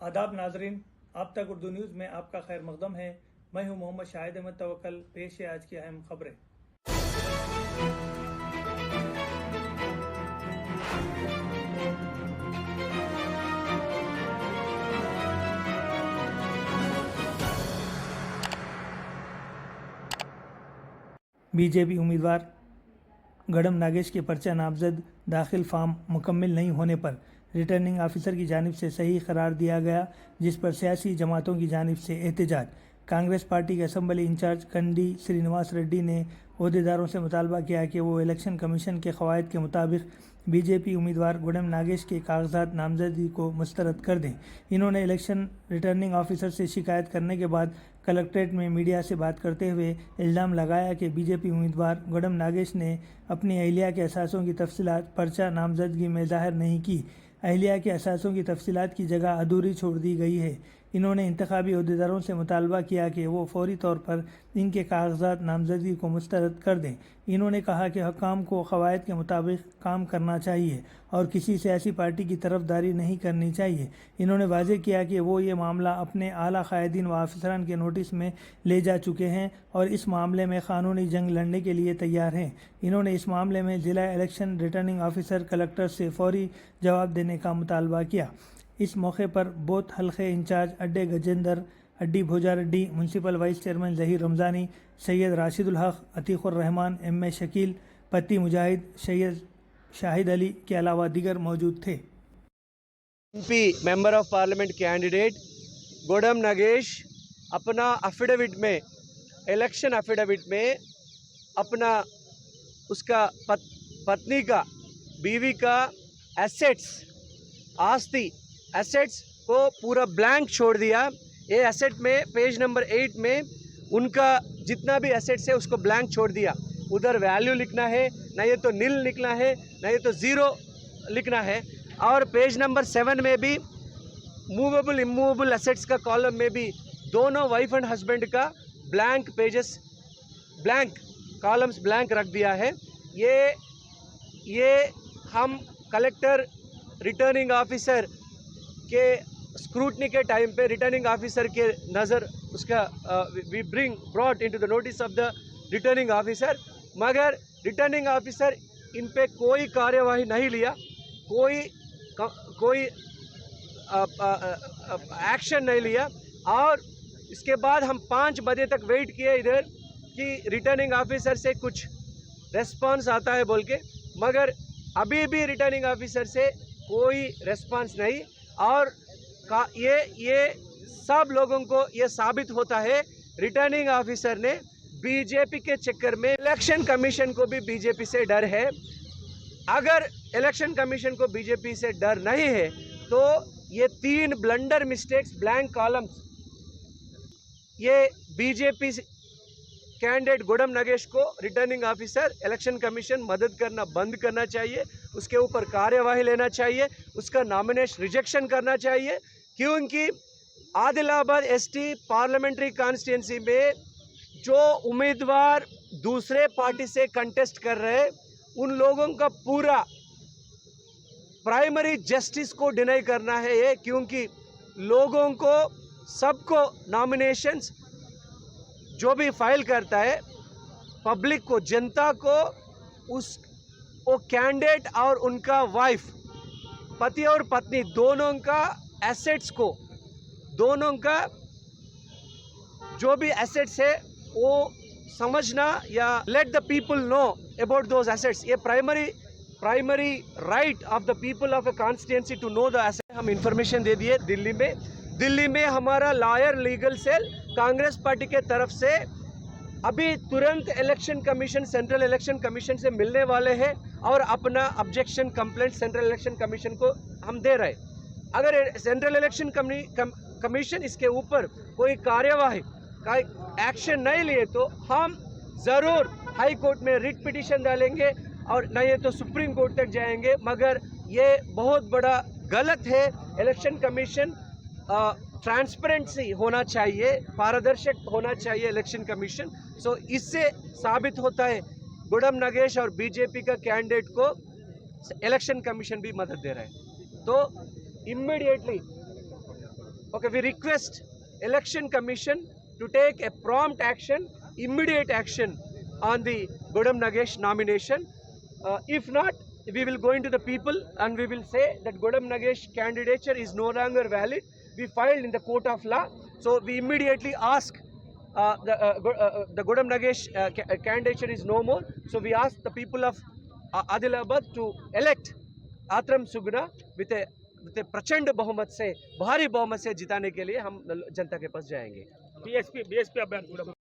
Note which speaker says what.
Speaker 1: आदाब नाजरीन, आप तक उर्दू न्यूज़ में आपका खैर मकदम है। मैं हूं मोहम्मद शाहिद अहमद तवक्कल। पेश है आज की अहम खबरें। बीजेपी उम्मीदवार गडम नागेश के पर्चा नामजद दाखिल फॉर्म मुकम्मल नहीं होने पर रिटर्निंग ऑफिसर की जानिब से सही करार दिया गया, जिस पर सियासी जमातों की जानिब से एहतजाज। कांग्रेस पार्टी के असम्बली इंचार्ज कंडी श्रीनिवास रेड्डी ने अहदेदारों से मुतालबा किया कि वो इलेक्शन कमीशन के क़वायद के मुताबिक बीजेपी उम्मीदवार गडम नागेश के कागजात नामजदगी को मुस्तरद कर दें। इन्होंने इलेक्शन रिटर्निंग ऑफिसर से शिकायत करने के बाद कलेक्ट्रेट में मीडिया से बात करते हुए इल्ज़ाम लगाया कि बीजेपी उम्मीदवार गडम नागेश ने अपनी अहलिया के असासों की तफसीलात पर्चा नामजदगी में ज़ाहिर नहीं की। अहलिया के असासों की तफसीलात की जगह अधूरी छोड़ दी गई है। इन्होंने इंतखाबी अहदेदारों से मुतालबा किया कि वो फौरी तौर पर इनके कागजात नामजदगी को मुस्तरद कर दें। इन्होंने कहा कि हुक्काम को क़वायद के मुताबिक काम करना चाहिए और किसी सियासी पार्टी की तरफदारी नहीं करनी चाहिए। इन्होंने वाज़ेह किया कि वो ये मामला अपने आला कायदीन व अफसरान के नोटिस में ले जा चुके हैं और इस मामले में क़ानूनी जंग लड़ने के लिए तैयार हैं। इन्होंने इस मामले में ज़िला इलेक्शन रिटर्निंग ऑफिसर कलेक्टर से फौरी जवाब देने का मुतालबा किया। इस मौके पर बोथ हल्के इंचार्ज अड्डे गजेंद्र अड्डी Bhoja Reddy, municipal vice chairman Zaheer Ramzani, Syed Rashidul Haq, Atiqur Rahman, M A Shakeel, Patti Mujahid, Syed Shahid Ali के अलावा दीगर मौजूद थे।
Speaker 2: MP member of parliament candidate Gadam Nagesh अपना एफिडेविट में, इलेक्शन एफिडेविट में अपना उसका पत्नी का, बीवी का आस्ती एसेट्स को पूरा ब्लैंक छोड़ दिया। ये एसेट में पेज नंबर 8 में उनका जितना भी एसेट्स है उसको ब्लैंक छोड़ दिया। उधर वैल्यू लिखना है, ना ये तो नील लिखना है, ना ये तो ज़ीरो लिखना है। और पेज नंबर 7 में भी मूवेबल इमूवेबल एसेट्स का कॉलम में भी दोनों वाइफ एंड हस्बैंड का blank pages, blank columns blank रख दिया है। ये हम कलेक्टर रिटर्निंग ऑफिसर के स्क्रूटनी के टाइम पे रिटर्निंग ऑफिसर के नज़र उसका we brought into the notice of the returning officer, मगर रिटर्निंग ऑफिसर इन पे कोई कार्यवाही नहीं लिया, कोई एक्शन नहीं लिया। और इसके बाद हम 5 बजे तक वेट किए इधर कि रिटर्निंग ऑफिसर से कुछ रेस्पॉन्स आता है बोल के, मगर अभी भी रिटर्निंग ऑफिसर से कोई रेस्पॉन्स नहीं। और ये सब लोगों को ये साबित होता है रिटर्निंग ऑफिसर ने बीजेपी के चक्कर में, इलेक्शन कमीशन को भी बीजेपी से डर है। अगर इलेक्शन कमीशन को बीजेपी से डर नहीं है तो ये 3 ब्लंडर मिस्टेक्स, ब्लैंक कॉलम्स, ये बीजेपी कैंडिडेट गडम नागेश को रिटर्निंग ऑफिसर इलेक्शन कमीशन मदद करना बंद करना चाहिए, उसके ऊपर कार्यवाही लेना चाहिए, उसका नॉमिनेशन रिजेक्शन करना चाहिए। क्योंकि आदिलाबाद एसटी पार्लियामेंट्री कॉन्स्टिट्यूंसी में जो उम्मीदवार दूसरे पार्टी से कंटेस्ट कर रहे हैं उन लोगों का पूरा प्राइमरी जस्टिस को डिनाई करना है ये, क्योंकि लोगों को, सबको नॉमिनेशंस जो भी फाइल करता है, पब्लिक को, जनता को वो कैंडिडेट और उनका वाइफ, पति और पत्नी दोनों का एसेट्स को, दोनों का जो भी एसेट्स है वो समझना या let the people know about those assets. ये primary right of the people of a constituency to know the asset. हम इंफॉर्मेशन दे दिए दिल्ली में हमारा lawyer legal cell Congress party के तरफ से अभी तुरंत election commission, central election commission से मिलने वाले हैं और अपना objection complaint central election commission को हम दे रहे हैं। अगर सेंट्रल इलेक्शन कमीशन इसके ऊपर कोई कार्यवाही का एक्शन नहीं लिए तो हम ज़रूर हाई कोर्ट में रिट पिटीशन डालेंगे और नहीं तो सुप्रीम कोर्ट तक जाएंगे। मगर ये बहुत बड़ा गलत है। इलेक्शन कमीशन ट्रांसपेरेंसी होना चाहिए, पारदर्शक होना चाहिए इलेक्शन कमीशन। सो इससे साबित होता है गडम नागेश और बीजेपी का कैंडिडेट को इलेक्शन कमीशन भी मदद दे रहा है। तो immediately Okay, we request Election Commission to take a prompt action, immediate action on the Godam Nagesh nomination. If not, we will go into the people and we will say that Godam Nagesh candidature is no longer valid. We filed in the court of law, so we immediately ask the Godam Nagesh candidature is no more. So we ask the people of Adilabad to elect Atram Sugna with प्रचंड बहुमत से, भारी बहुमत से जिताने के लिए हम जनता के पास जाएंगे।
Speaker 3: बीएसपी अभ्यर्थी